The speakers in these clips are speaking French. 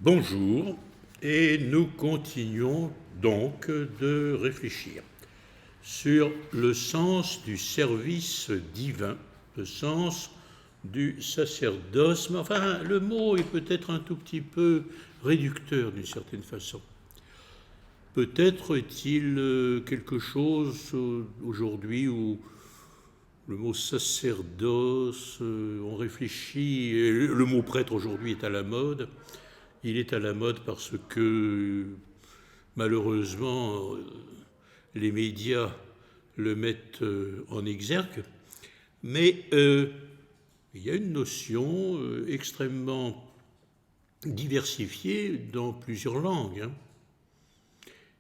Bonjour, et nous continuons donc de réfléchir sur le sens du service divin, le sens du sacerdoce. Mais enfin, le mot est peut-être un tout petit peu réducteur d'une certaine façon. Peut-être est-il quelque chose aujourd'hui où le mot sacerdoce, on réfléchit, et le mot prêtre aujourd'hui est à la mode. Il est à la mode parce que malheureusement les médias le mettent en exergue, mais il y a une notion extrêmement diversifiée dans plusieurs langues.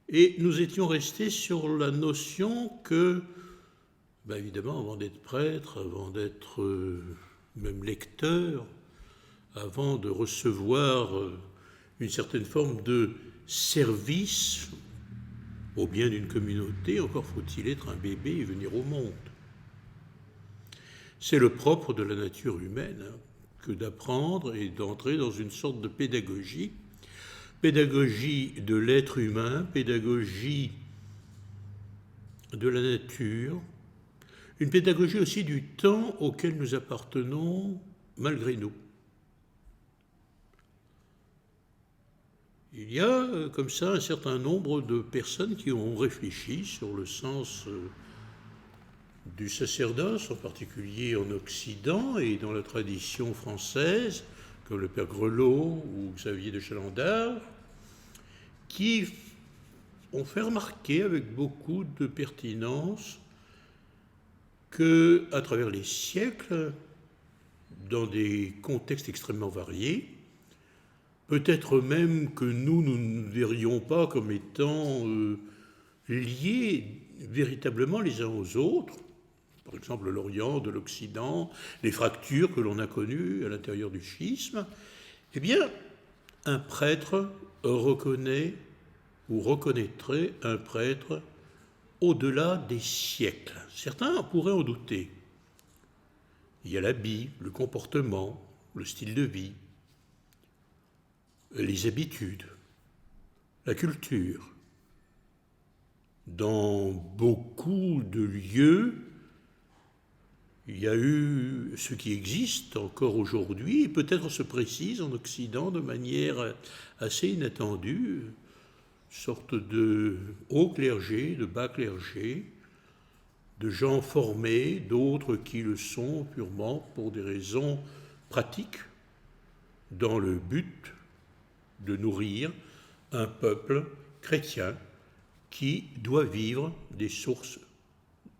Et nous étions restés sur la notion que, évidemment, avant d'être prêtre, avant d'être même lecteur, avant de recevoir une certaine forme de service au bien d'une communauté, encore faut-il être un bébé et venir au monde. C'est le propre de la nature humaine que d'apprendre et d'entrer dans une sorte de pédagogie de l'être humain, pédagogie de la nature, une pédagogie aussi du temps auquel nous appartenons malgré nous. Il y a comme ça un certain nombre de personnes qui ont réfléchi sur le sens du sacerdoce, en particulier en Occident et dans la tradition française, comme le Père Grelot ou Xavier de Chalandard, qui ont fait remarquer avec beaucoup de pertinence que, à travers les siècles, dans des contextes extrêmement variés, peut-être même que nous ne verrions pas comme étant liés véritablement les uns aux autres, par exemple l'Orient de l'Occident, les fractures que l'on a connues à l'intérieur du schisme, eh bien, un prêtre reconnaît ou reconnaîtrait un prêtre au-delà des siècles. Certains pourraient en douter. Il y a l'habit, le comportement, le style de vie, les habitudes, la culture. Dans beaucoup de lieux, il y a eu ce qui existe encore aujourd'hui, et peut-être se précise en Occident de manière assez inattendue, sorte de haut clergé, de bas clergé, de gens formés, d'autres qui le sont purement pour des raisons pratiques, dans le but de nourrir un peuple chrétien qui doit vivre des sources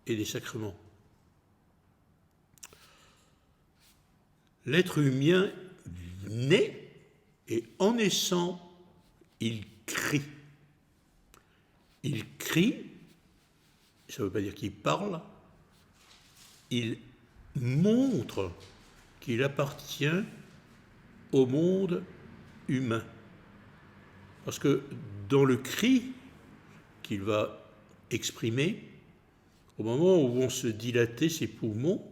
et des sacrements. L'être humain naît et en naissant, il crie. Il crie, ça ne veut pas dire qu'il parle, il montre qu'il appartient au monde humain. Parce que dans le cri qu'il va exprimer, au moment où vont se dilater ses poumons,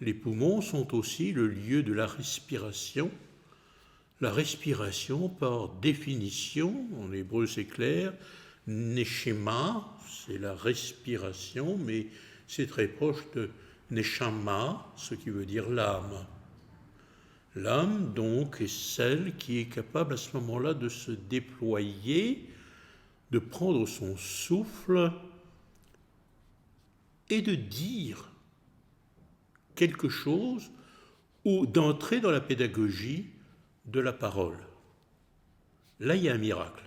les poumons sont aussi le lieu de la respiration. La respiration, par définition, en hébreu c'est clair, neshama, c'est la respiration, mais c'est très proche de neshama, ce qui veut dire l'âme. L'âme, donc, est celle qui est capable à ce moment-là de se déployer, de prendre son souffle et de dire quelque chose ou d'entrer dans la pédagogie de la parole. Là, il y a un miracle.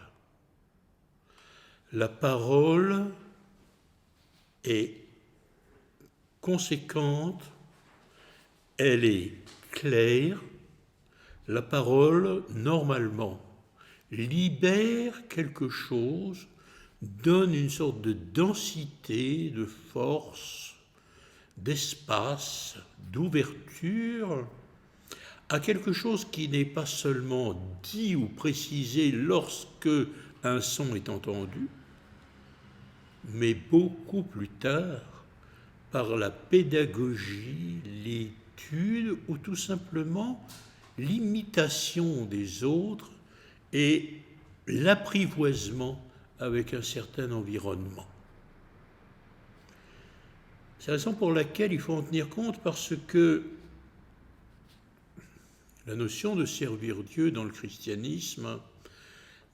La parole est conséquente, elle est claire. La parole, normalement, libère quelque chose, donne une sorte de densité, de force, d'espace, d'ouverture à quelque chose qui n'est pas seulement dit ou précisé lorsque un son est entendu, mais beaucoup plus tard par la pédagogie, l'étude ou tout simplement l'imitation des autres et l'apprivoisement avec un certain environnement. C'est la raison pour laquelle il faut en tenir compte, parce que la notion de servir Dieu dans le christianisme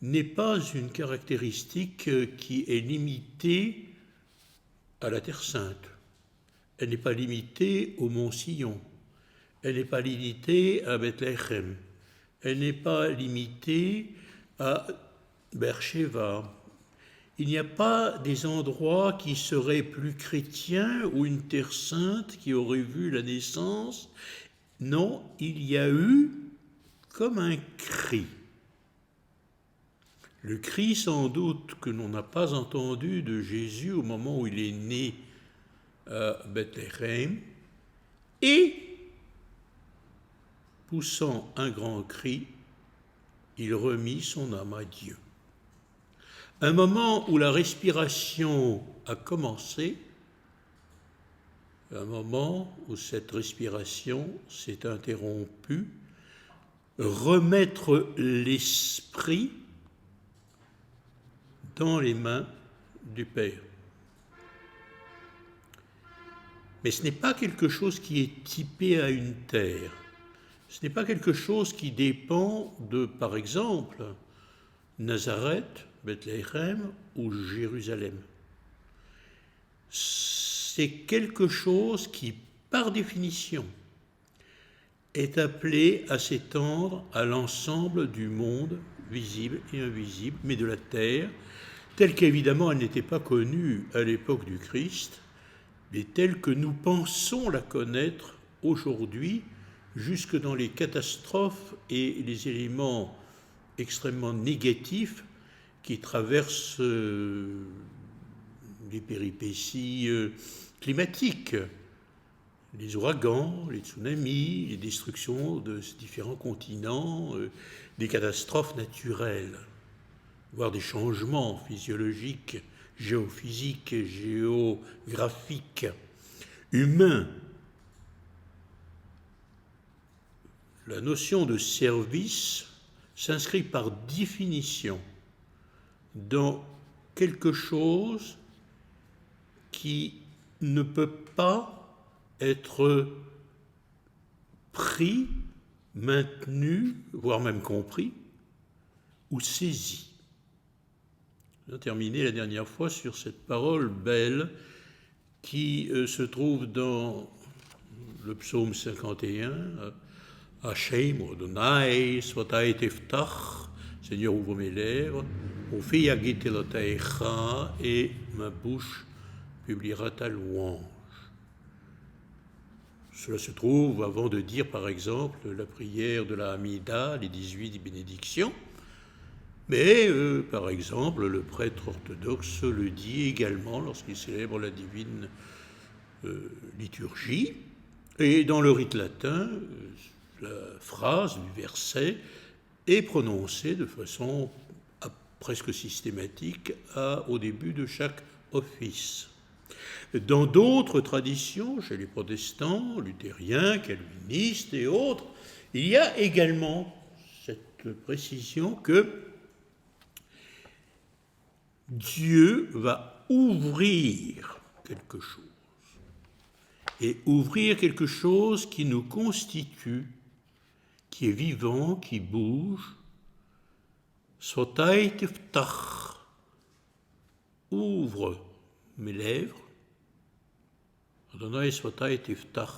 n'est pas une caractéristique qui est limitée à la Terre Sainte. Elle n'est pas limitée au Mont Sillon. Elle n'est pas limitée à Bethléem. Elle n'est pas limitée à Beersheba. Il n'y a pas des endroits qui seraient plus chrétiens ou une Terre Sainte qui aurait vu la naissance. Non, il y a eu comme un cri. Le cri sans doute que l'on n'a pas entendu de Jésus au moment où il est né à Bethléem, et poussant un grand cri, il remit son âme à Dieu. Un moment où la respiration a commencé, un moment où cette respiration s'est interrompue, remettre l'esprit dans les mains du Père. Mais ce n'est pas quelque chose qui est typé à une terre. Ce n'est pas quelque chose qui dépend de, par exemple, Nazareth, Bethléem ou Jérusalem. C'est quelque chose qui, par définition, est appelé à s'étendre à l'ensemble du monde, visible et invisible, mais de la terre, telle qu'évidemment elle n'était pas connue à l'époque du Christ, mais telle que nous pensons la connaître aujourd'hui, jusque dans les catastrophes et les éléments extrêmement négatifs qui traversent les péripéties climatiques, les ouragans, les tsunamis, les destructions de ces différents continents, des catastrophes naturelles, voire des changements physiologiques, géophysiques, géographiques, humains. La notion de service s'inscrit par définition dans quelque chose qui ne peut pas être pris, maintenu, voire même compris, ou saisi. J'ai terminé la dernière fois sur cette parole belle qui se trouve dans le psaume 51, Hashem, Adonai, Svatai Teftach, Seigneur, ouvre mes lèvres, Ofi Yagit Elotaecha, et ma bouche publiera ta louange. Cela se trouve avant de dire, par exemple, la prière de la Hamida, les 18 bénédictions, mais, par exemple, le prêtre orthodoxe le dit également lorsqu'il célèbre la divine liturgie, et dans le rite latin, la phrase du verset est prononcée de façon presque systématique au début de chaque office. Dans d'autres traditions, chez les protestants, luthériens, calvinistes et autres, il y a également cette précision que Dieu va ouvrir quelque chose. Et ouvrir quelque chose qui nous constitue, qui est vivant, qui bouge. Sotai tiftach, ouvre mes lèvres. Adonai sotai tiftach,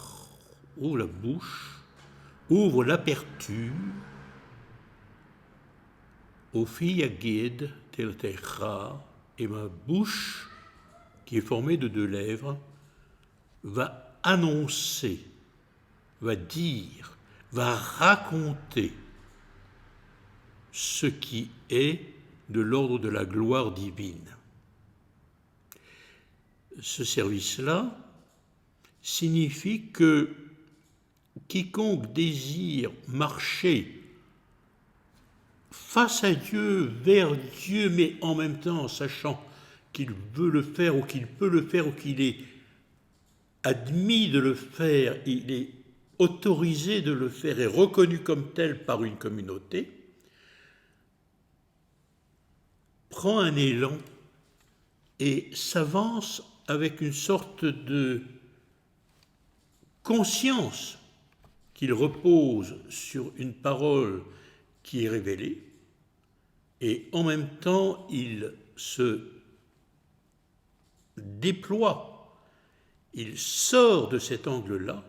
ouvre la bouche, ouvre l'aperture. Ofi yagid teltecha, et ma bouche, qui est formée de 2 lèvres, va annoncer, va dire, va raconter ce qui est de l'ordre de la gloire divine. Ce service-là signifie que quiconque désire marcher face à Dieu, vers Dieu, mais en même temps sachant qu'il veut le faire ou qu'il peut le faire ou qu'il est admis de le faire, il est autorisé de le faire et reconnu comme tel par une communauté, prend un élan et s'avance avec une sorte de conscience qu'il repose sur une parole qui est révélée, et en même temps il se déploie, il sort de cet angle-là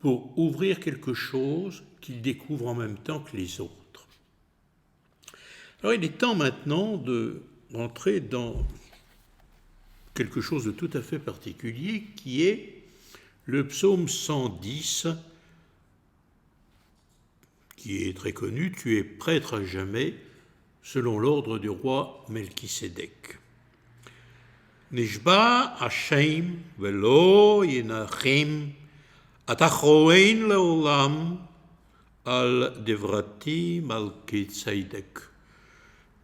pour ouvrir quelque chose qu'il découvre en même temps que les autres. Alors il est temps maintenant d'entrer dans quelque chose de tout à fait particulier qui est le psaume 110, qui est très connu, « Tu es prêtre à jamais » selon l'ordre du roi Melchisédek. Nishba Hashem velo yenachim atachoen leolam al devratim al kitsaidek.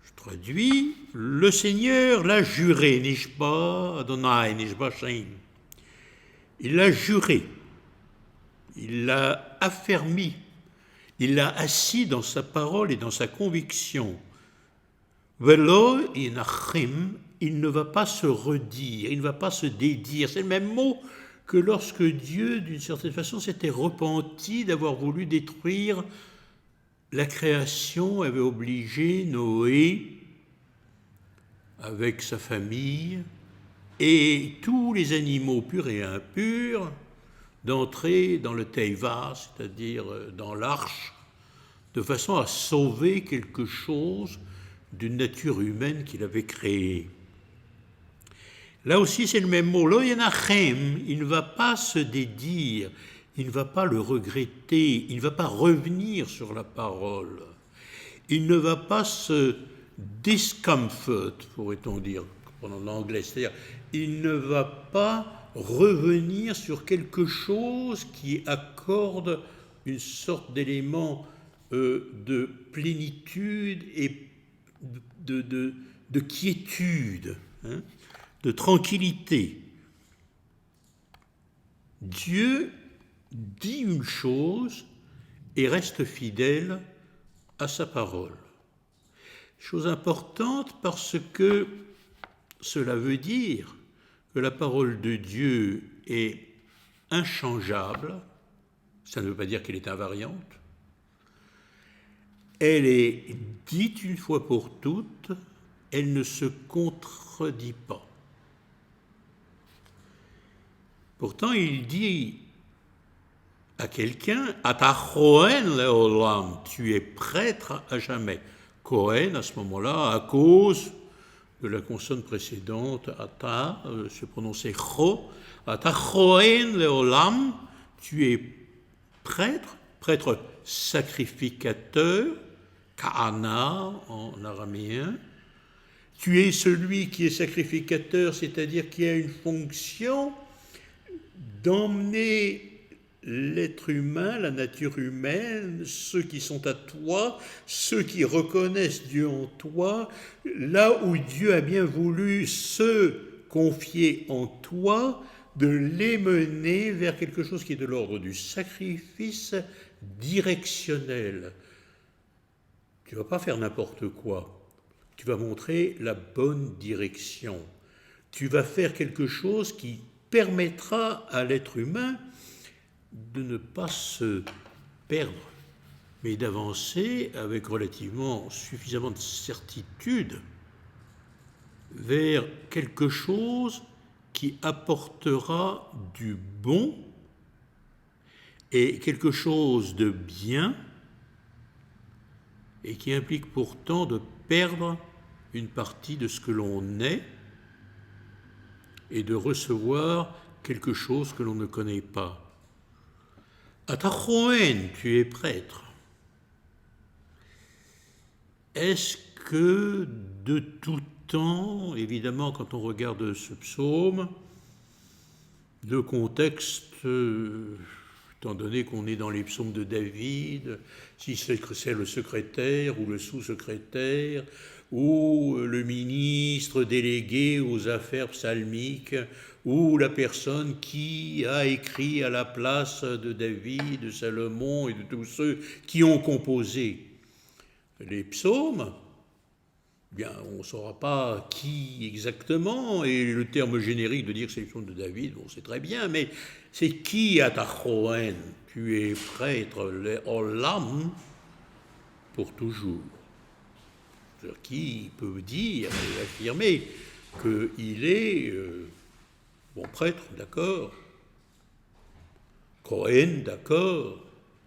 Je traduis, le Seigneur l'a juré, Nishba Adonai, Nishba Hashem. Il l'a juré, il l'a affermi, il l'a assis dans sa parole et dans sa conviction. Velo yenachim, il ne va pas se redire, il ne va pas se dédire. C'est le même mot que lorsque Dieu, d'une certaine façon, s'était repenti d'avoir voulu détruire la création, avait obligé Noé, avec sa famille, et tous les animaux purs et impurs, d'entrer dans le Teiva, c'est-à-dire dans l'arche, de façon à sauver quelque chose d'une nature humaine qu'il avait créée. Là aussi, c'est le même mot. Lo yenachem, il ne va pas se dédire, il ne va pas le regretter, il ne va pas revenir sur la parole. Il ne va pas se discomfort, pourrait-on dire, en anglais, c'est-à-dire, il ne va pas revenir sur quelque chose qui accorde une sorte d'élément de plénitude et de quiétude, hein, de tranquillité. Dieu dit une chose et reste fidèle à sa parole. Chose importante parce que cela veut dire que la parole de Dieu est inchangeable, ça ne veut pas dire qu'elle est invariante, elle est dite une fois pour toutes, elle ne se contredit pas. Pourtant, il dit à quelqu'un, « Ata Kohen leolam » tu es prêtre à jamais. Kohen, à ce moment-là, à cause de la consonne précédente, Ata, se prononçait Cho, « Ata Kohen leolam » tu es prêtre, prêtre sacrificateur, Kahana en araméen. Tu es celui qui est sacrificateur, c'est-à-dire qui a une fonction d'emmener l'être humain, la nature humaine, ceux qui sont à toi, ceux qui reconnaissent Dieu en toi, là où Dieu a bien voulu se confier en toi, de les mener vers quelque chose qui est de l'ordre du sacrifice directionnel. Tu ne vas pas faire n'importe quoi. Tu vas montrer la bonne direction. Tu vas faire quelque chose qui permettra à l'être humain de ne pas se perdre, mais d'avancer avec relativement suffisamment de certitude vers quelque chose qui apportera du bon et quelque chose de bien et qui implique pourtant de perdre une partie de ce que l'on est et de recevoir quelque chose que l'on ne connaît pas. Atachoen, tu es prêtre. Est-ce que de tout temps, évidemment quand on regarde ce psaume, le contexte, étant donné qu'on est dans les psaumes de David, si c'est le secrétaire ou le sous-secrétaire, ou le ministre délégué aux affaires psalmiques, ou la personne qui a écrit à la place de David, de Salomon et de tous ceux qui ont composé les psaumes, bien, on ne saura pas qui exactement, et le terme générique de dire que c'est le son de David, bon, c'est très bien, mais c'est qui Atachoen, tu es prêtre, le Olam, pour toujours. C'est-à-dire, qui peut dire et affirmer qu'il est, bon, prêtre, d'accord, Kohen, d'accord,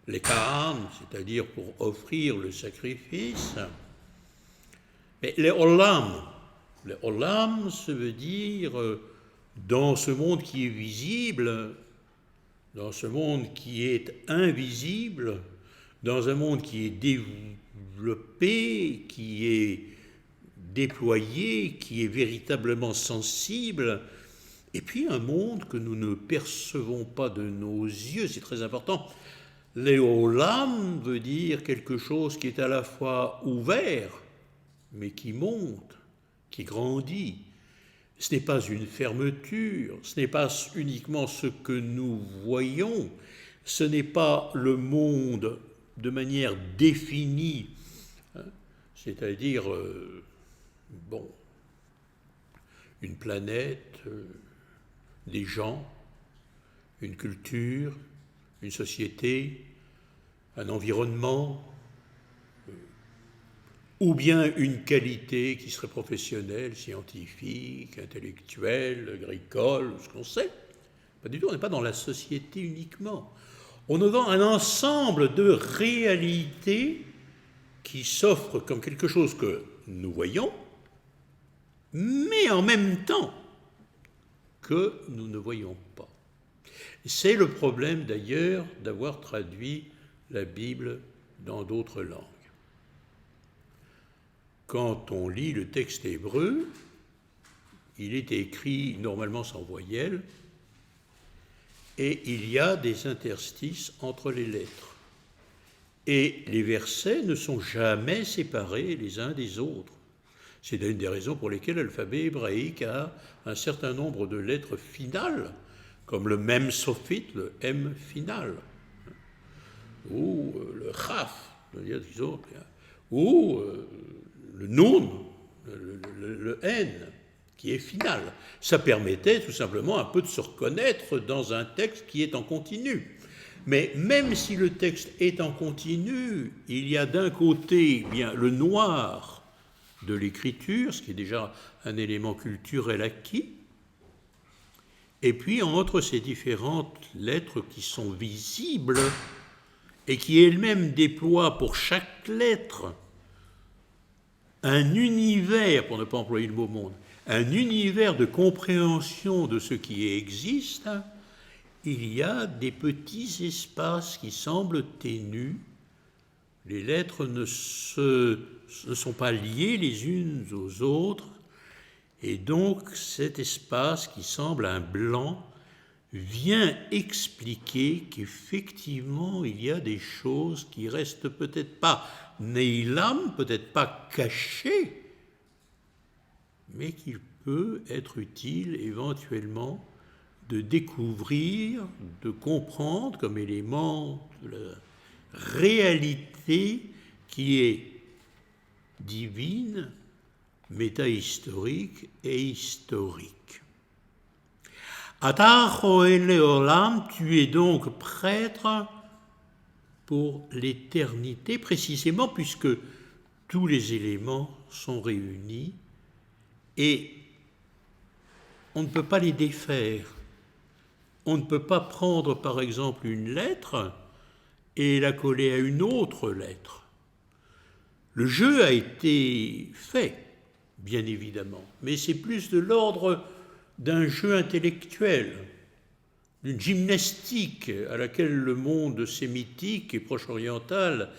les Kahan, c'est-à-dire pour offrir le sacrifice. Mais les Olam, ça veut dire dans ce monde qui est visible, dans ce monde qui est invisible, dans un monde qui est développé, qui est déployé, qui est véritablement sensible, et puis un monde que nous ne percevons pas de nos yeux, c'est très important. Léolam veut dire quelque chose qui est à la fois ouvert, mais qui monte, qui grandit. Ce n'est pas une fermeture, ce n'est pas uniquement ce que nous voyons, ce n'est pas le monde de manière définie, hein, c'est-à-dire, bon, une planète, des gens, une culture, une société, un environnement, ou bien une qualité qui serait professionnelle, scientifique, intellectuelle, agricole, ce qu'on sait. Pas du tout, on n'est pas dans la société uniquement. On est dans un ensemble de réalités qui s'offrent comme quelque chose que nous voyons, mais en même temps que nous ne voyons pas. C'est le problème d'ailleurs d'avoir traduit la Bible dans d'autres langues. Quand on lit le texte hébreu, il est écrit normalement sans voyelle et il y a des interstices entre les lettres. Et les versets ne sont jamais séparés les uns des autres. C'est une des raisons pour lesquelles l'alphabet hébraïque a un certain nombre de lettres finales, comme le Mem sophite, le M final, ou le Chaf, ou le Nun, le N, qui est final. Ça permettait tout simplement un peu de se reconnaître dans un texte qui est en continu. Mais même si le texte est en continu, il y a d'un côté bien le noir de l'écriture, ce qui est déjà un élément culturel acquis, et puis entre ces différentes lettres qui sont visibles et qui elles-mêmes déploient pour chaque lettre un univers, pour ne pas employer le mot monde, un univers de compréhension de ce qui existe, il y a des petits espaces qui semblent ténus. Les lettres ne sont pas liées les unes aux autres, et donc cet espace qui semble un blanc vient expliquer qu'effectivement il y a des choses qui restent peut-être pas neilam, peut-être pas cachées, mais qu'il peut être utile éventuellement de découvrir, de comprendre comme élément de la réalité qui est divine, métahistorique et historique. Ata Choel Leolam, tu es donc prêtre pour l'éternité, précisément puisque tous les éléments sont réunis et on ne peut pas les défaire. On ne peut pas prendre par exemple une lettre et la coller à une autre lettre. Le jeu a été fait, bien évidemment, mais c'est plus de l'ordre d'un jeu intellectuel, d'une gymnastique à laquelle le monde sémitique et proche-oriental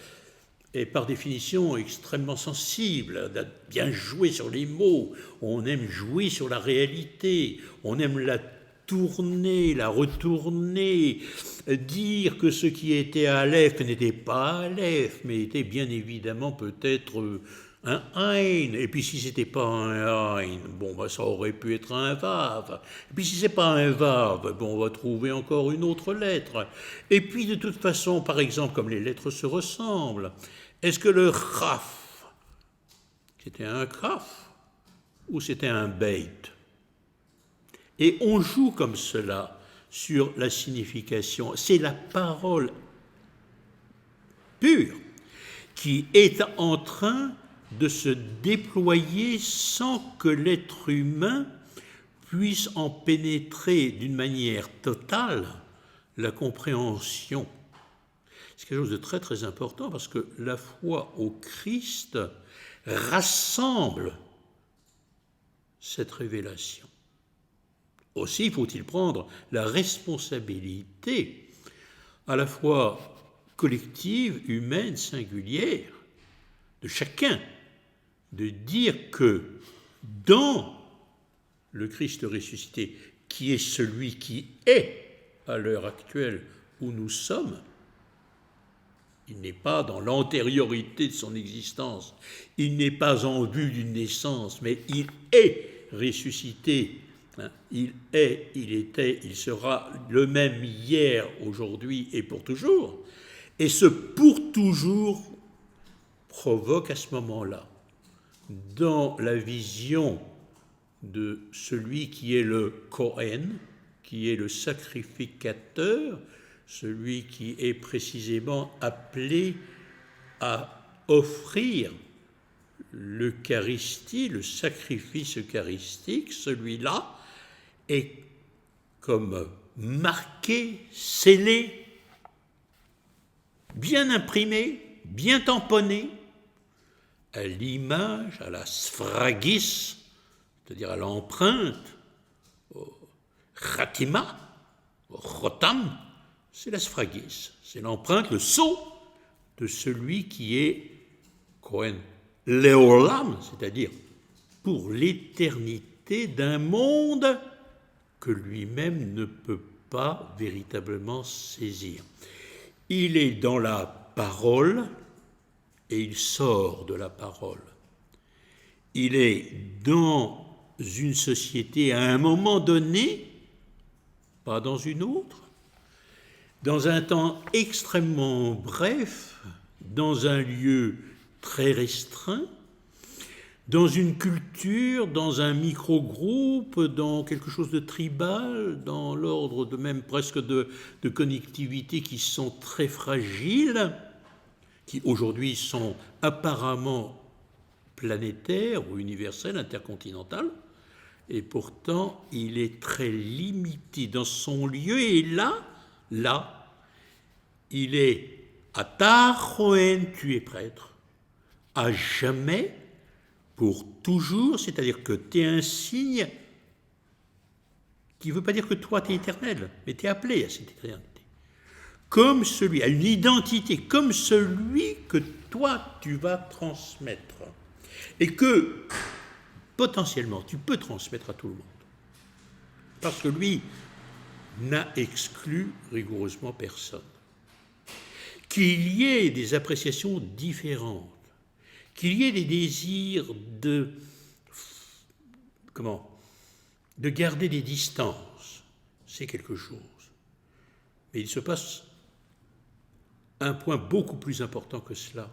est par définition extrêmement sensible, à bien jouer sur les mots, on aime jouer sur la réalité, on aime la tourner, la retourner, dire que ce qui était Aleph n'était pas Aleph, mais était bien évidemment peut-être un Ain, et puis si c'était pas un Ain, bon, bah, ça aurait pu être un Vav, et puis si c'est pas un Vav, bon, on va trouver encore une autre lettre, et puis de toute façon, par exemple, comme les lettres se ressemblent, est-ce que le Chaf, C'était un kaf ou c'était un beit. Et on joue comme cela sur la signification. C'est la parole pure qui est en train de se déployer sans que l'être humain puisse en pénétrer d'une manière totale la compréhension. C'est quelque chose de très très important parce que la foi au Christ rassemble cette révélation. Aussi faut-il prendre la responsabilité à la fois collective, humaine, singulière, de chacun, de dire que dans le Christ ressuscité, qui est celui qui est à l'heure actuelle où nous sommes, il n'est pas dans l'antériorité de son existence, il n'est pas en vue d'une naissance, mais il est ressuscité. Il est, il était, il sera le même hier, aujourd'hui et pour toujours. Et ce pour toujours provoque à ce moment-là, dans la vision de celui qui est le Kohen, qui est le sacrificateur, celui qui est précisément appelé à offrir l'Eucharistie, le sacrifice eucharistique, celui-là est comme marqué, scellé, bien imprimé, bien tamponné, à l'image, à la sphragis, c'est-à-dire à l'empreinte, au khatima, au chotam, c'est la sphragis, c'est l'empreinte, le sceau de celui qui est Kohen Leolam, c'est-à-dire pour l'éternité d'un monde que lui-même ne peut pas véritablement saisir. Il est dans la parole et il sort de la parole. Il est dans une société à un moment donné, pas dans une autre, dans un temps extrêmement bref, dans un lieu très restreint, dans une culture, dans un micro-groupe, dans quelque chose de tribal, dans l'ordre de même presque de connectivités qui sont très fragiles, qui aujourd'hui sont apparemment planétaires ou universelles, intercontinentales, et pourtant il est très limité dans son lieu, et là, il est à Tachoen, tu es prêtre, à jamais, pour toujours, c'est-à-dire que tu es un signe qui ne veut pas dire que toi tu es éternel, mais tu es appelé à cette éternité. Comme celui, à une identité, comme celui que toi tu vas transmettre. Et que potentiellement tu peux transmettre à tout le monde. Parce que lui n'a exclu rigoureusement personne. Qu'il y ait des appréciations différentes, qu'il y ait des désirs de garder des distances, c'est quelque chose. Mais il se passe un point beaucoup plus important que cela.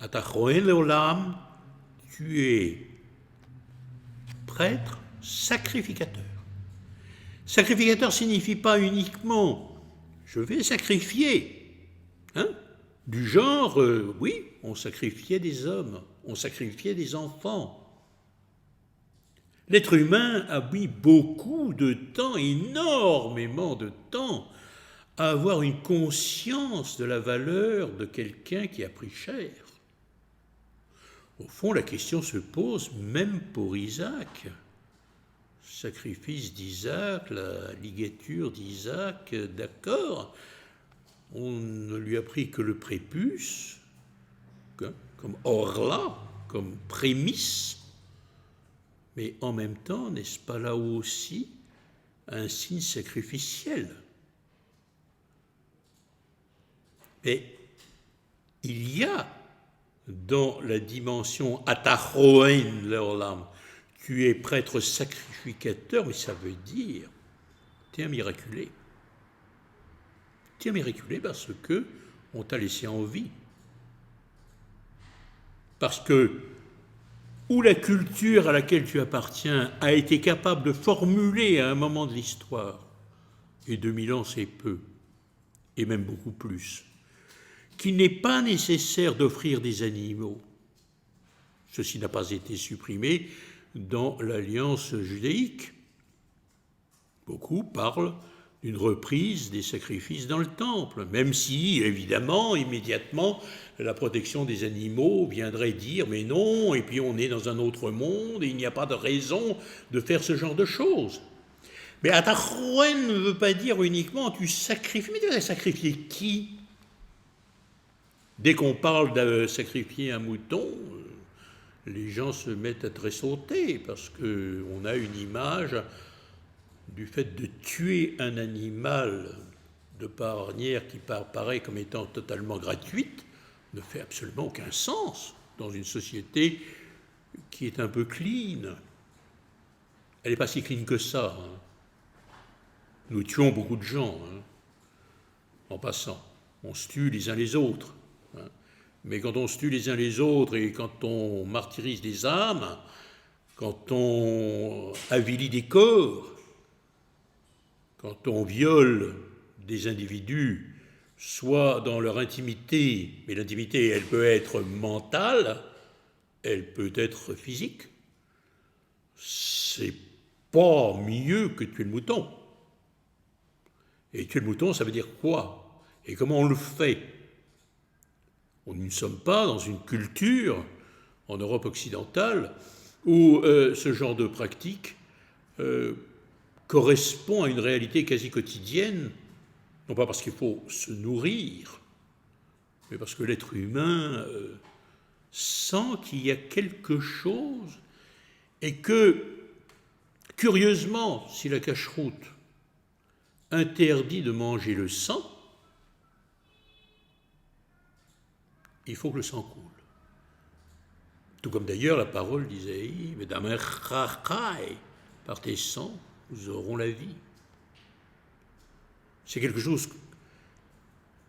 Atachoen leolam, tu es prêtre, sacrificateur. Sacrificateur signifie pas uniquement je vais sacrifier, du genre, oui, on sacrifiait des hommes, on sacrifiait des enfants. L'être humain a mis beaucoup de temps, énormément de temps, à avoir une conscience de la valeur de quelqu'un qui a pris cher. Au fond, la question se pose même pour Isaac. Sacrifice d'Isaac, la ligature d'Isaac, d'accord, on ne lui a pris que le prépuce, comme orla, comme prémisse, mais en même temps, n'est-ce pas là aussi un signe sacrificiel? Mais il y a dans la dimension atachoen leolam, tu es prêtre sacrificateur, mais ça veut dire tu es un miraculé. Tu es un miraculé parce que on t'a laissé en vie. Parce que où la culture à laquelle tu appartiens a été capable de formuler à un moment de l'histoire, et 2000 ans c'est peu, et même beaucoup plus, qu'il n'est pas nécessaire d'offrir des animaux. Ceci n'a pas été supprimé dans l'alliance judaïque. Beaucoup parlent d'une reprise des sacrifices dans le temple, même si, évidemment, immédiatement, la protection des animaux viendrait dire « mais non, et puis on est dans un autre monde, et il n'y a pas de raison de faire ce genre de choses ». Mais Atachouen ne veut pas dire uniquement « tu sacrifies », mais tu vas sacrifier qui? Dès qu'on parle de sacrifier un mouton, les gens se mettent à tressauter, parce qu'on a une image du fait de tuer un animal de par manière qui paraît comme étant totalement gratuite, ne fait absolument aucun sens dans une société qui est un peu clean. Elle n'est pas si clean que ça. Hein. Nous tuons beaucoup de gens, hein, en passant. On se tue les uns les autres. Hein. Mais quand on se tue les uns les autres et quand on martyrise des âmes, quand on avilit des corps, quand on viole des individus, soit dans leur intimité, mais l'intimité, elle peut être mentale, elle peut être physique, c'est pas mieux que tuer le mouton. Et tuer le mouton, ça veut dire quoi? Et comment on le fait? Nous ne sommes pas dans une culture, en Europe occidentale, où ce genre de pratique correspond à une réalité quasi quotidienne, non pas parce qu'il faut se nourrir, mais parce que l'être humain sent qu'il y a quelque chose et que, curieusement, si la cacheroute interdit de manger le sang, il faut que le sang coule. Tout comme d'ailleurs la parole d'Isaïe, « par tes sangs, nous aurons la vie ». C'est quelque chose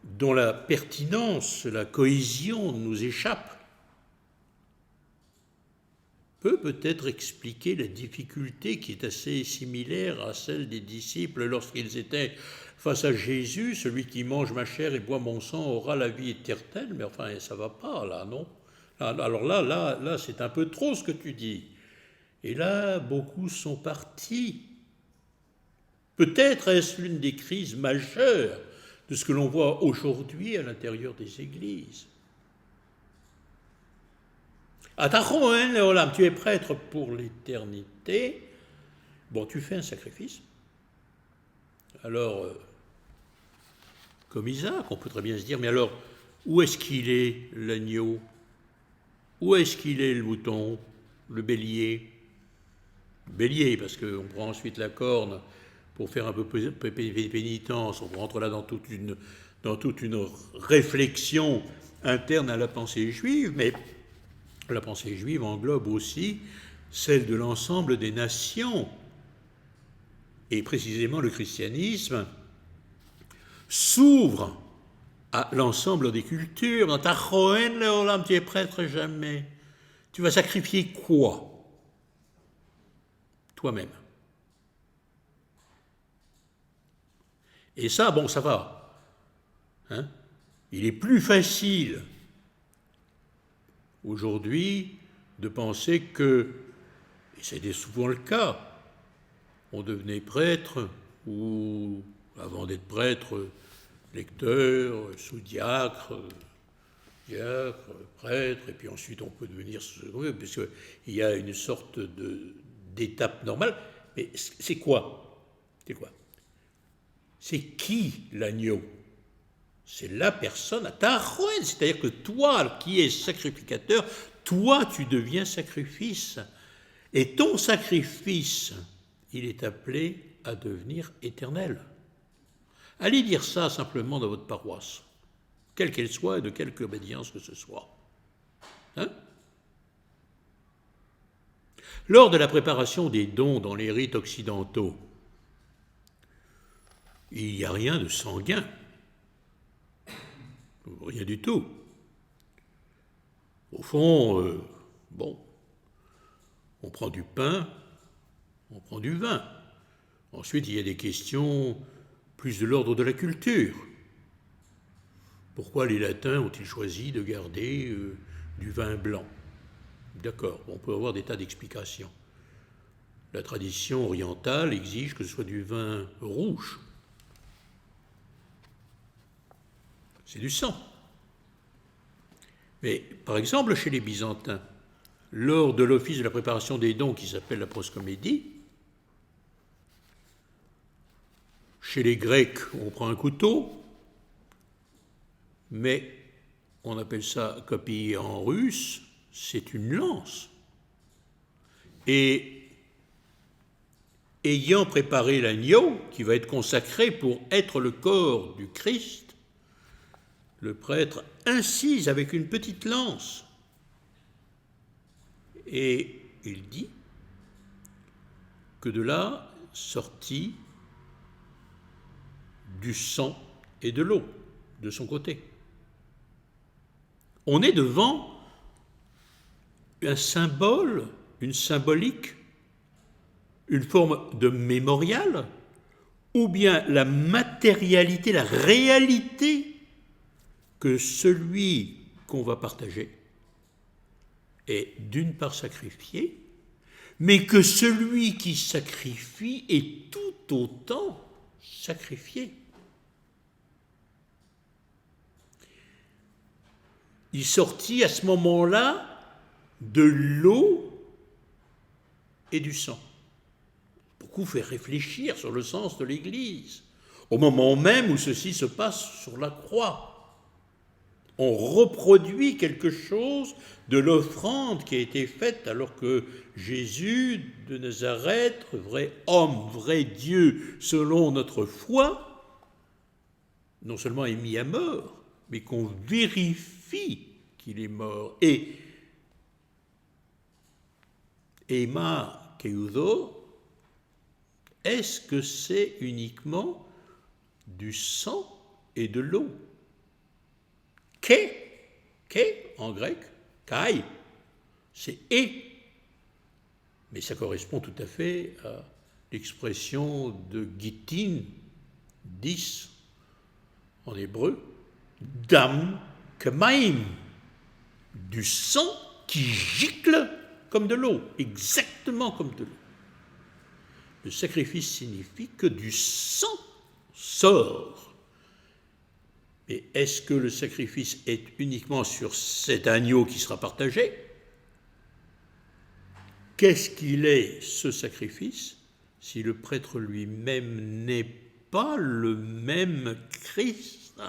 dont la pertinence, la cohésion nous échappe. Peut-être expliquer la difficulté qui est assez similaire à celle des disciples lorsqu'ils étaient face à Jésus. Celui qui mange ma chair et boit mon sang aura la vie éternelle. Mais enfin, ça ne va pas là, non? Alors là, c'est un peu trop ce que tu dis. Et là, beaucoup sont partis. Peut-être est-ce l'une des crises majeures de ce que l'on voit aujourd'hui à l'intérieur des églises. Atachouen leolam, tu es prêtre pour l'éternité. Bon, tu fais un sacrifice. Alors, comme Isaac, on peut très bien se dire, mais alors, où est-ce qu'il est l'agneau? Où est-ce qu'il est le mouton? Le bélier? Le bélier, parce qu'on prend ensuite la corne pour faire un peu pénitence, on rentre là dans toute une réflexion interne à la pensée juive, mais la pensée juive englobe aussi celle de l'ensemble des nations. Et précisément le christianisme s'ouvre à l'ensemble des cultures. Dans ta choen leolam, tu es prêtre jamais. Tu vas sacrifier quoi? Toi-même. Et ça, bon, ça va. Hein? Il est plus facile aujourd'hui de penser que, et c'était souvent le cas, on devenait prêtre ou, avant d'être prêtre, lecteur, sous-diacre, diacre, prêtre, et puis ensuite on peut devenir ce qu'on veut, puisqu'il y a une sorte d'étape normale. Mais c'est quoi? C'est quoi? C'est qui l'agneau? C'est la personne à Tachouen, c'est-à-dire que toi qui es sacrificateur, toi tu deviens sacrifice. Et ton sacrifice, il est appelé à devenir éternel. Allez dire ça simplement dans votre paroisse, quelle qu'elle soit et de quelque obédience que ce soit. Hein? Lors de la préparation des dons dans les rites occidentaux, il n'y a rien de sanguin. Rien du tout. Au fond, bon, On prend du pain, on prend du vin. Ensuite, il y a des questions plus de l'ordre de la culture. Pourquoi les Latins ont-ils choisi de garder du vin blanc? D'accord, on peut avoir des tas d'explications. La tradition orientale exige que ce soit du vin rouge. C'est du sang. Mais par exemple, chez les Byzantins, lors de l'office de la préparation des dons qui s'appelle la proscomédie, chez les Grecs, on prend un couteau, mais on appelle ça, copié en russe, c'est une lance. Et ayant préparé l'agneau, qui va être consacré pour être le corps du Christ, le prêtre incise avec une petite lance. Et il dit que de là sortit du sang et de l'eau de son côté. On est devant un symbole, une symbolique, une forme de mémorial, ou bien la matérialité, la réalité que celui qu'on va partager est d'une part sacrifié, mais que celui qui sacrifie est tout autant sacrifié. Il sortit à ce moment-là de l'eau et du sang. Beaucoup fait réfléchir sur le sens de l'Église, au moment même où ceci se passe sur la croix. On reproduit quelque chose de l'offrande qui a été faite alors que Jésus de Nazareth, vrai homme, vrai Dieu, selon notre foi, non seulement est mis à mort, mais qu'on vérifie qu'il est mort. Et Ema Keudo, est-ce que c'est uniquement du sang et de l'eau? Ke, en grec, kai, c'est et. Mais ça correspond tout à fait à l'expression de Gittin, 10, en hébreu, dam kemaim, du sang qui gicle comme de l'eau, exactement comme de l'eau. Le sacrifice signifie que du sang sort. Mais est-ce que le sacrifice est uniquement sur cet agneau qui sera partagé? Qu'est-ce qu'il est, ce sacrifice, si le prêtre lui-même n'est pas le même Christ?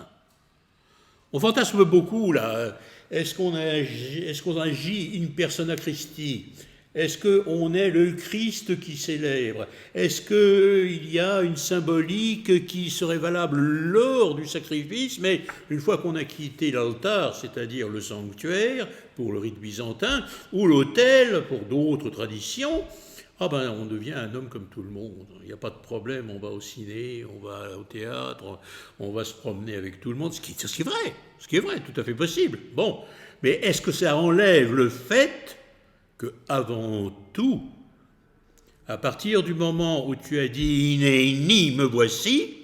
On fantasme beaucoup, là. Est-ce qu'on agit in persona Christi? Est-ce qu'on est le Christ qui célèbre? Est-ce qu'il y a une symbolique qui serait valable lors du sacrifice, mais une fois qu'on a quitté l'altar, c'est-à-dire le sanctuaire pour le rite byzantin, ou l'autel pour d'autres traditions, on devient un homme comme tout le monde. Il n'y a pas de problème, on va au ciné, on va au théâtre, on va se promener avec tout le monde, ce qui est vrai, tout à fait possible. Bon, mais est-ce que ça enlève le fait que, avant tout, à partir du moment où tu as dit « Inéni, me voici »,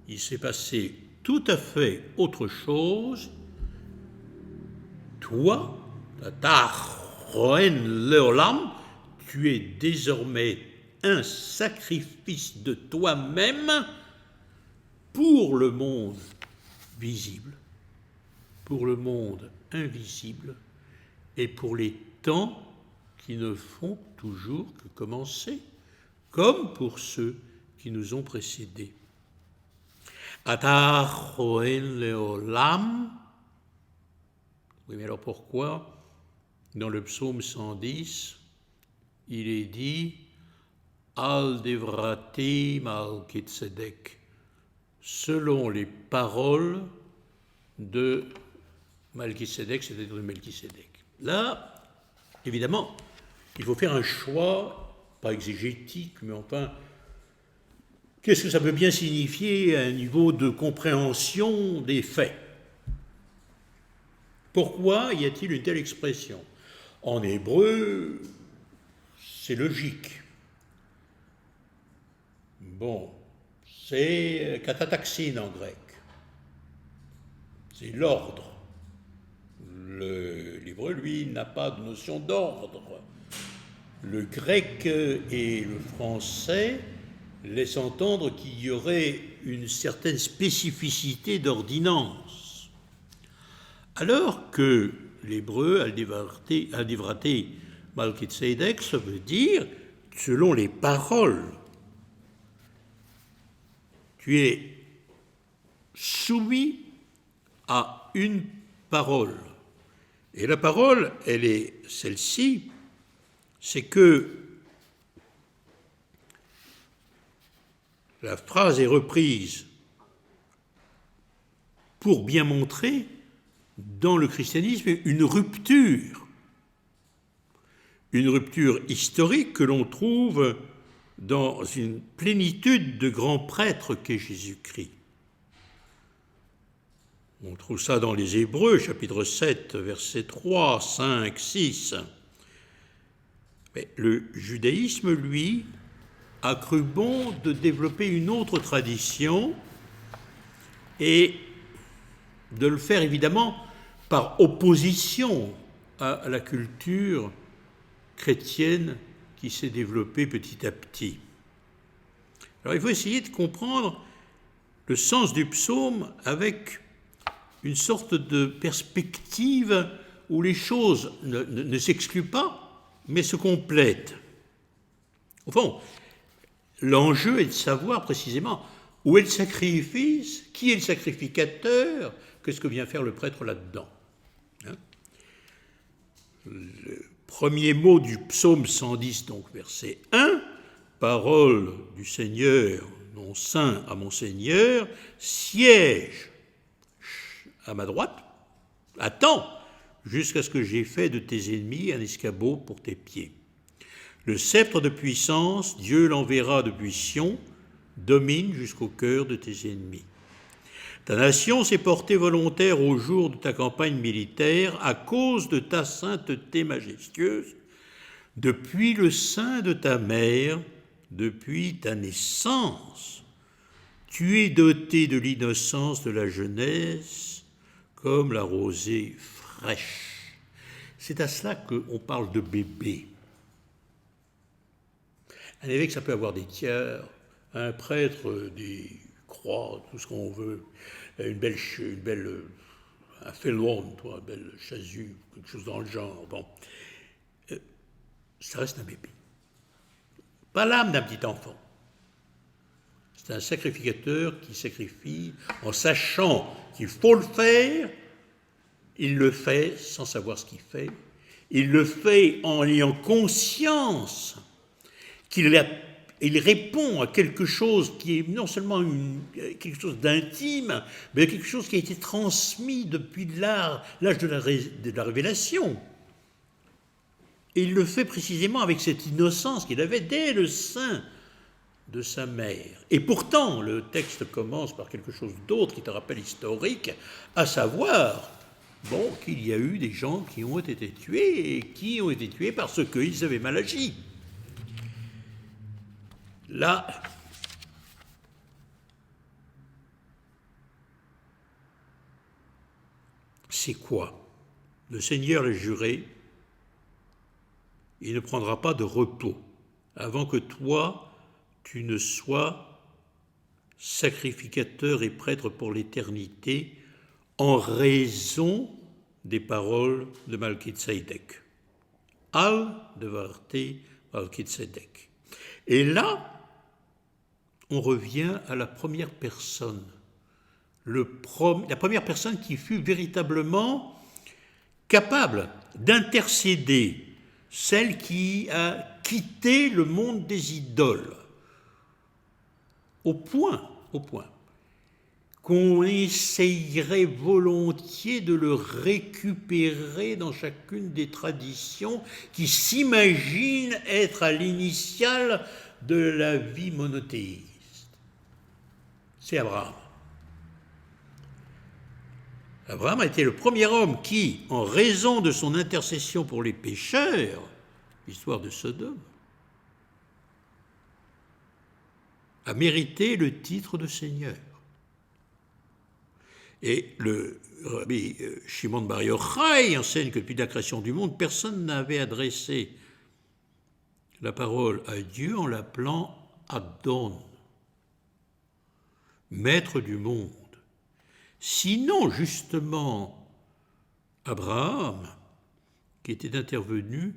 il s'est passé tout à fait autre chose. Toi, Roen Leolam, tu es désormais un sacrifice de toi-même pour le monde visible, pour le monde invisible, et pour les temps qui ne font toujours que commencer, comme pour ceux qui nous ont précédés. Ata Roen Leolam. Oui, mais alors pourquoi, dans le psaume 110, il est dit Al Devrati Malkitzedek, selon les paroles de Malkitzedek, c'est-à-dire de Melchisédek. Là, évidemment, il faut faire un choix, pas exégétique, mais enfin, qu'est-ce que ça peut bien signifier à un niveau de compréhension des faits? Pourquoi y a-t-il une telle expression? En hébreu, c'est logique. Bon, c'est katataxine en grec. C'est l'ordre. L'hébreu, lui, n'a pas de notion d'ordre. Le grec et le français laissent entendre qu'il y aurait une certaine spécificité d'ordinance. Alors que l'hébreu, aldivraté malkitsédek, ça veut dire, selon les paroles, tu es soumis à une parole. Et la parole, elle est celle-ci, c'est que la phrase est reprise pour bien montrer dans le christianisme une rupture historique que l'on trouve dans une plénitude de grands prêtres qu'est Jésus-Christ. On trouve ça dans les Hébreux, chapitre 7, versets 3, 5, 6. Mais le judaïsme, lui, a cru bon de développer une autre tradition et de le faire évidemment par opposition à la culture chrétienne qui s'est développée petit à petit. Alors il faut essayer de comprendre le sens du psaume avec une sorte de perspective où les choses ne s'excluent pas, mais se complètent. Au fond, l'enjeu est de savoir précisément où est le sacrifice, qui est le sacrificateur, qu'est-ce que vient faire le prêtre là-dedans. Le premier mot du psaume 110, donc verset 1, parole du Seigneur, non saint à mon Seigneur, siège à ma droite, attends jusqu'à ce que j'ai fait de tes ennemis un escabeau pour tes pieds. Le sceptre de puissance, Dieu l'enverra depuis Sion, domine jusqu'au cœur de tes ennemis. Ta nation s'est portée volontaire au jour de ta campagne militaire à cause de ta sainteté majestueuse, depuis le sein de ta mère, depuis ta naissance. Tu es doté de l'innocence de la jeunesse, comme la rosée fraîche. C'est à cela qu'on parle de bébé. Un évêque, ça peut avoir des tiers, un prêtre, des croix, tout ce qu'on veut, un fellon, une belle chasuble, quelque chose dans le genre. Bon. Ça reste un bébé. Pas l'âme d'un petit enfant. C'est un sacrificateur qui sacrifie en sachant qu'il faut le faire. Il le fait sans savoir ce qu'il fait. Il le fait en ayant conscience qu'il répond à quelque chose qui est non seulement quelque chose d'intime, mais quelque chose qui a été transmis depuis l'âge de la révélation. Et il le fait précisément avec cette innocence qu'il avait dès le sein de sa mère. Et pourtant, le texte commence par quelque chose d'autre qui te rappelle historique, à savoir qu'il y a eu des gens qui ont été tués, et qui ont été tués parce qu'ils avaient mal agi. Là, c'est quoi? Le Seigneur l'a juré, il ne prendra pas de repos avant que toi, tu ne sois sacrificateur et prêtre pour l'éternité en raison des paroles de Malkitsédek. Al devarté Malkitsédek. Et là, on revient à la première personne. La première personne qui fut véritablement capable d'intercéder, celle qui a quitté le monde des idoles, au point qu'on essayerait volontiers de le récupérer dans chacune des traditions qui s'imaginent être à l'initiale de la vie monothéiste. C'est Abraham. Abraham a été le premier homme qui, en raison de son intercession pour les pécheurs, l'histoire de Sodome, a mérité le titre de Seigneur. Et le Rabbi Shimon Bar Yochai enseigne que depuis la création du monde, personne n'avait adressé la parole à Dieu en l'appelant Adon, maître du monde. Sinon, justement, Abraham, qui était intervenu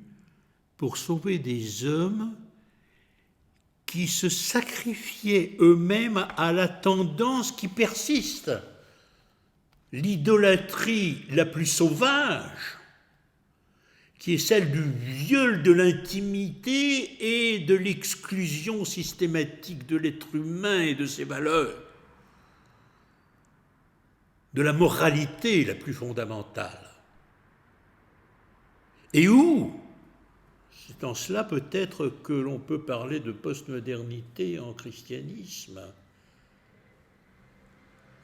pour sauver des hommes qui se sacrifiaient eux-mêmes à la tendance qui persiste, l'idolâtrie la plus sauvage, qui est celle du viol de l'intimité et de l'exclusion systématique de l'être humain et de ses valeurs, de la moralité la plus fondamentale. Et où, c'est en cela peut-être que l'on peut parler de postmodernité en christianisme,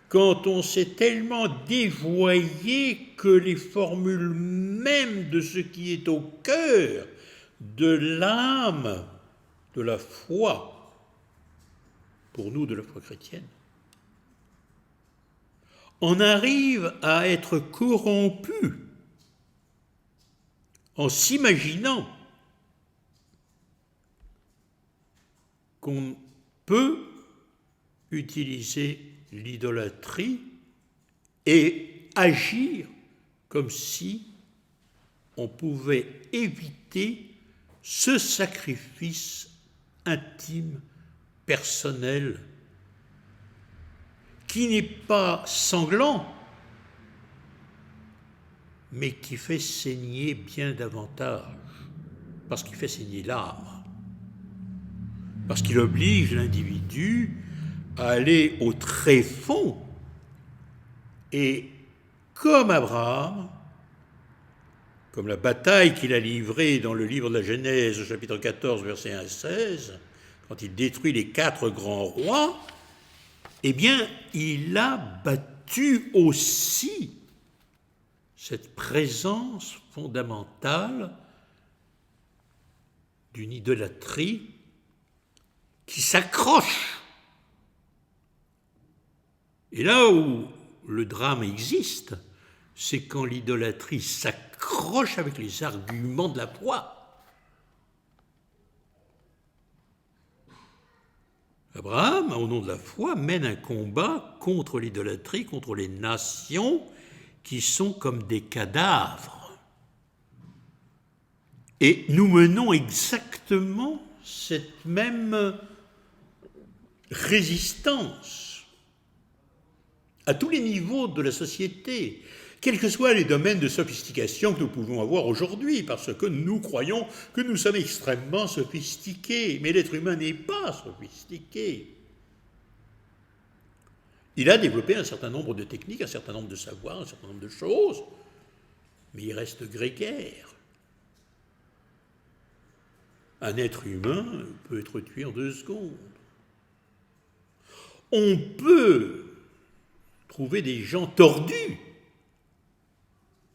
quand on s'est tellement dévoyé que les formules mêmes de ce qui est au cœur de l'âme, de la foi, pour nous de la foi chrétienne, on arrive à être corrompu en s'imaginant qu'on peut utiliser l'idolâtrie et agir comme si on pouvait éviter ce sacrifice intime, personnel, qui n'est pas sanglant, mais qui fait saigner bien davantage, parce qu'il fait saigner l'âme, parce qu'il oblige l'individu à aller au tréfonds. Et comme Abraham, comme la bataille qu'il a livrée dans le livre de la Genèse, au chapitre 14, versets 1 à 16, quand il détruit les 4 grands rois, eh bien, il a battu aussi cette présence fondamentale d'une idolâtrie qui s'accroche. Et là où le drame existe, c'est quand l'idolâtrie s'accroche avec les arguments de la foi. Abraham, au nom de la foi, mène un combat contre l'idolâtrie, contre les nations qui sont comme des cadavres. Et nous menons exactement cette même résistance à tous les niveaux de la société, quels que soient les domaines de sophistication que nous pouvons avoir aujourd'hui, parce que nous croyons que nous sommes extrêmement sophistiqués, mais l'être humain n'est pas sophistiqué. Il a développé un certain nombre de techniques, un certain nombre de savoirs, un certain nombre de choses, mais il reste grégaire. Un être humain peut être tué en 2 secondes. On peut trouver des gens tordus,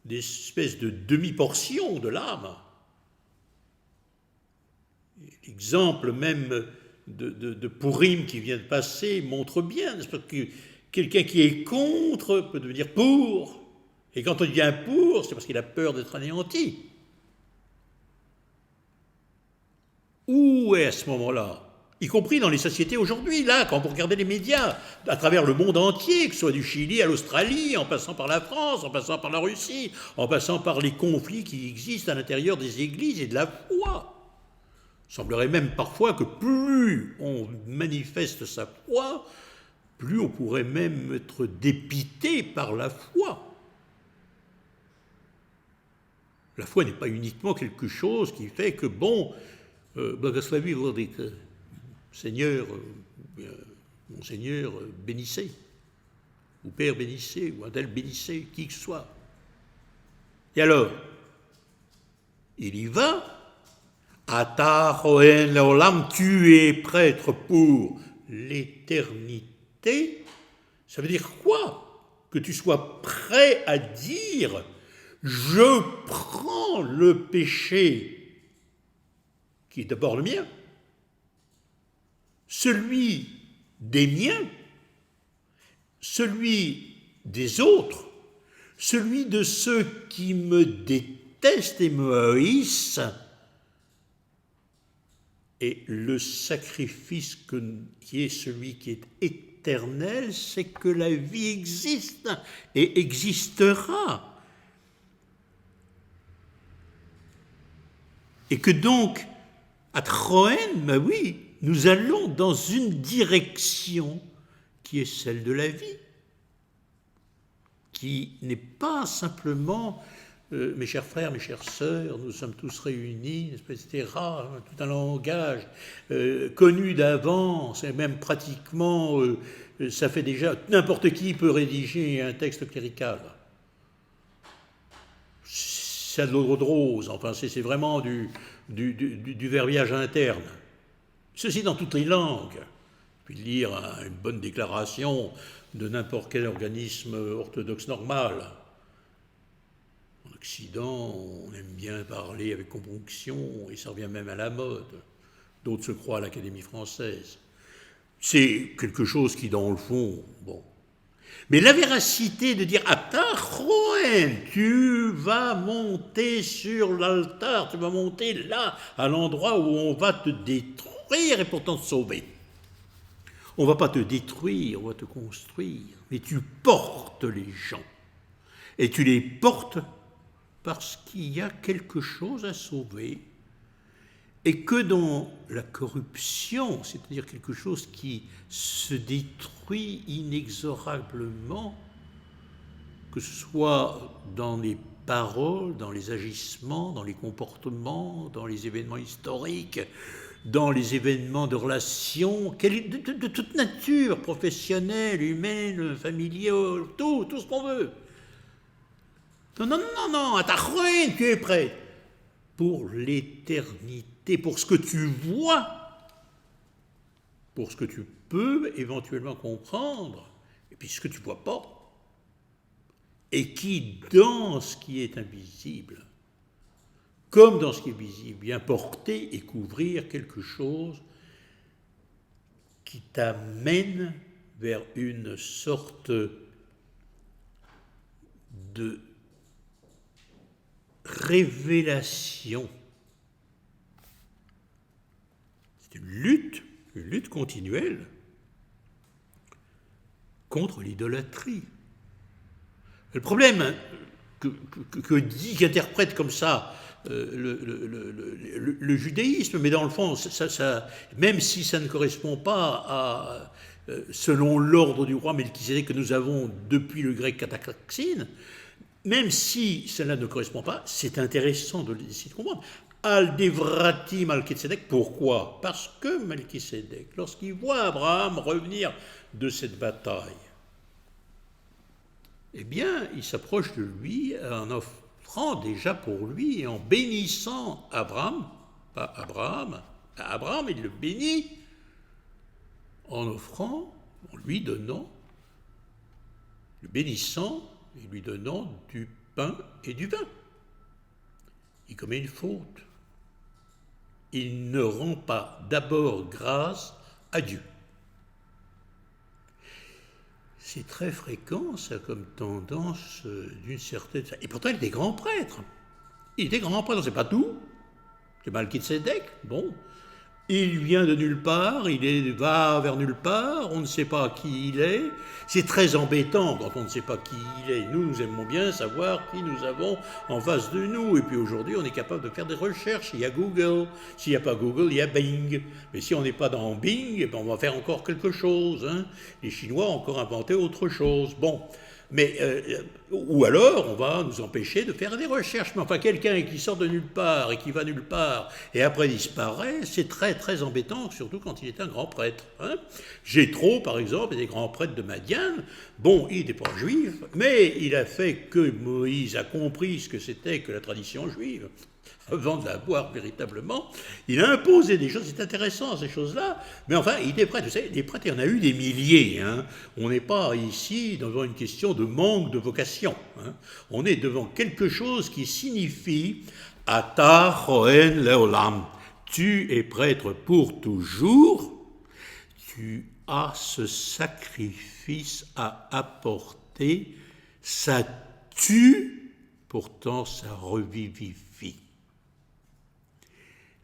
des espèces de demi-portions de l'âme. L'exemple même de Pourim qui vient de passer montre bien, n'est-ce pas, que quelqu'un qui est contre peut devenir pour, et quand on devient pour, c'est parce qu'il a peur d'être anéanti. Où est à ce moment-là, y compris dans les sociétés aujourd'hui, là, quand vous regardez les médias, à travers le monde entier, que ce soit du Chili à l'Australie, en passant par la France, en passant par la Russie, en passant par les conflits qui existent à l'intérieur des églises et de la foi. Il semblerait même parfois que plus on manifeste sa foi, plus on pourrait même être dépité par la foi. La foi n'est pas uniquement quelque chose qui fait que, bon, Благослови, Владыка, Seigneur, Monseigneur, bénissez, ou Père bénissez, ou un tel bénissez, qui que ce soit. Et alors, il y va, Ata Hoen Leolam, tu es prêtre pour l'éternité. Ça veut dire quoi? Que tu sois prêt à dire, je prends le péché qui est d'abord le mien, celui des miens, celui des autres, celui de ceux qui me détestent et me haïssent. Et le sacrifice qui est celui qui est éternel, c'est que la vie existe et existera. Et que donc, à Troen, ben oui, nous allons dans une direction qui est celle de la vie, qui n'est pas simplement mes chers frères, mes chères sœurs, nous sommes tous réunis, etc., tout un langage connu d'avance, et même pratiquement, ça fait déjà, n'importe qui peut rédiger un texte clérical. C'est de l'eau de rose, enfin c'est vraiment du verbiage interne. Ceci dans toutes les langues. Puis lire une bonne déclaration de n'importe quel organisme orthodoxe normal. En Occident, on aime bien parler avec compunction, et ça revient même à la mode. D'autres se croient à l'Académie française. C'est quelque chose qui, dans le fond, bon. Mais la véracité de dire, Atachoen, tu vas monter sur l'altar, tu vas monter là, à l'endroit où on va te détruire et pourtant te sauver. On ne va pas te détruire, on va te construire, mais tu portes les gens. Et tu les portes parce qu'il y a quelque chose à sauver, et que dans la corruption, c'est-à-dire quelque chose qui se détruit inexorablement, que ce soit dans les paroles, dans les agissements, dans les comportements, dans les événements historiques, dans les événements de relations, de toute nature, professionnelle, humaine, familiale, tout ce qu'on veut. Non, à ta ruine, tu es prêt pour l'éternité, pour ce que tu vois, pour ce que tu peux éventuellement comprendre, et puis ce que tu ne vois pas, et qui, dans ce qui est invisible, comme dans ce qui est visible, vient porter et couvrir quelque chose qui t'amène vers une sorte de révélation. C'est une lutte continuelle contre l'idolâtrie. Le problème qu'interprète comme ça le judaïsme, mais dans le fond, même si ça ne correspond pas à, selon l'ordre du roi Melchisédek que nous avons depuis le grec kataklaxine, même si cela ne correspond pas, c'est intéressant de l'essayer de comprendre. Al-Devrati Melchisédek, pourquoi? Parce que Melchisédek, lorsqu'il voit Abraham revenir de cette bataille, eh bien, il s'approche de lui en offrant déjà pour lui et en bénissant Abraham, pas Abraham, Abraham, il le bénit en offrant, en lui donnant, le bénissant et lui donnant du pain et du vin. Il commet une faute. Il ne rend pas d'abord grâce à Dieu. C'est très fréquent, ça, comme tendance d'une certaine... Et pourtant, il était grand prêtre. Il était grand prêtre, c'est pas tout. C'est Melchisédek, bon. Il vient de nulle part, va vers nulle part, on ne sait pas qui il est. C'est très embêtant quand on ne sait pas qui il est. Nous aimons bien savoir qui nous avons en face de nous. Et puis aujourd'hui, on est capable de faire des recherches. Il y a Google. S'il n'y a pas Google, il y a Bing. Mais si on n'est pas dans Bing, eh ben on va faire encore quelque chose. Hein. Les Chinois ont encore inventé autre chose. Bon. Mais, ou alors, on va nous empêcher de faire des recherches. Mais enfin, quelqu'un qui sort de nulle part et qui va nulle part et après disparaît, c'est très, très embêtant, surtout quand il est un grand prêtre. Hein. Jéthro, par exemple, était grand prêtre de Madiane. Bon, il n'était pas juif, mais il a fait que Moïse a compris ce que c'était que la tradition juive. Avant de l'avoir véritablement, il a imposé des choses, c'est intéressant ces choses-là, mais enfin, il était prêtre, vous savez, des prêtres, il y en a eu des milliers, hein. On n'est pas ici devant une question de manque de vocation, hein. On est devant quelque chose qui signifie « Ata Choen Leolam », tu es prêtre pour toujours, tu a ce sacrifice à apporter, ça tue, pourtant ça revivifie.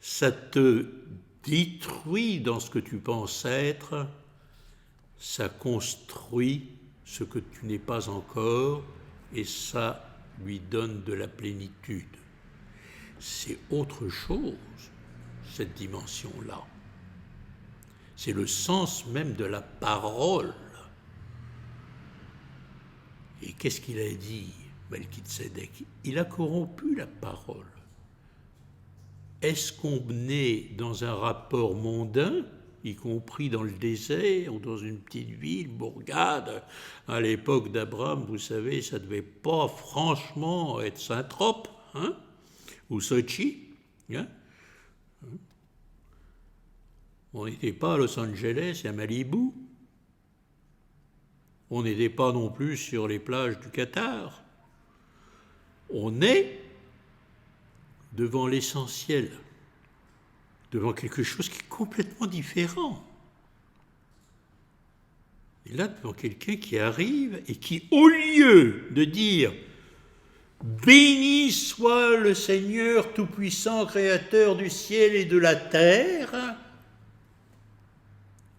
Ça te détruit dans ce que tu penses être, ça construit ce que tu n'es pas encore et ça lui donne de la plénitude. C'est autre chose, cette dimension-là. C'est le sens même de la parole. Et qu'est-ce qu'il a dit, Melchizedek? Il a corrompu la parole. Est-ce qu'on est dans un rapport mondain, y compris dans le désert ou dans une petite ville, bourgade, à l'époque d'Abraham, vous savez, ça ne devait pas franchement être Saint-Trope, hein, ou Sochi, hein. On n'était pas à Los Angeles et à Malibu. On n'était pas non plus sur les plages du Qatar. On est devant l'essentiel, devant quelque chose qui est complètement différent. Et là, devant quelqu'un qui arrive et qui, au lieu de dire « Béni soit le Seigneur Tout-Puissant, Créateur du ciel et de la terre »,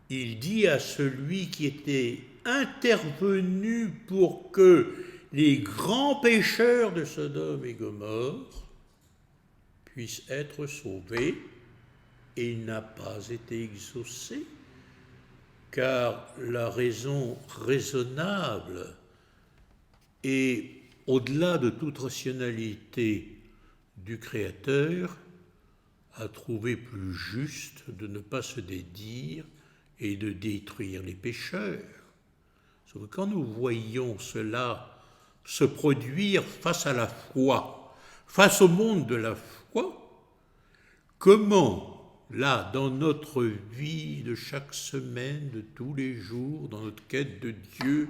il dit à celui qui était intervenu pour que les grands pécheurs de Sodome et Gomorrhe puissent être sauvés, et il n'a pas été exaucé, car la raison raisonnable et au-delà de toute rationalité du Créateur a trouvé plus juste de ne pas se dédire et de détruire les pécheurs. Sauf que quand nous voyons cela se produire face à la foi, face au monde de la foi, comment, là, dans notre vie de chaque semaine, de tous les jours, dans notre quête de Dieu,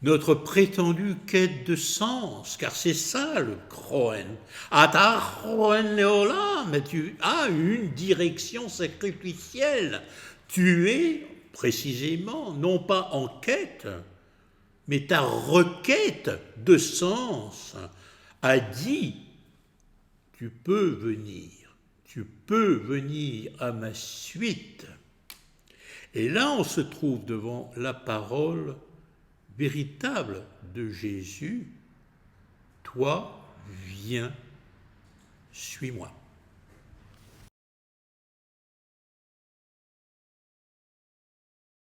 notre prétendue quête de sens, car c'est ça le Kroen. Ata Kroen Leolam, tu as une direction sacrificielle. Tu es précisément, non pas en quête, mais ta requête de sens a dit, tu peux venir à ma suite. Et là, on se trouve devant la parole véritable de Jésus, toi, viens, suis-moi.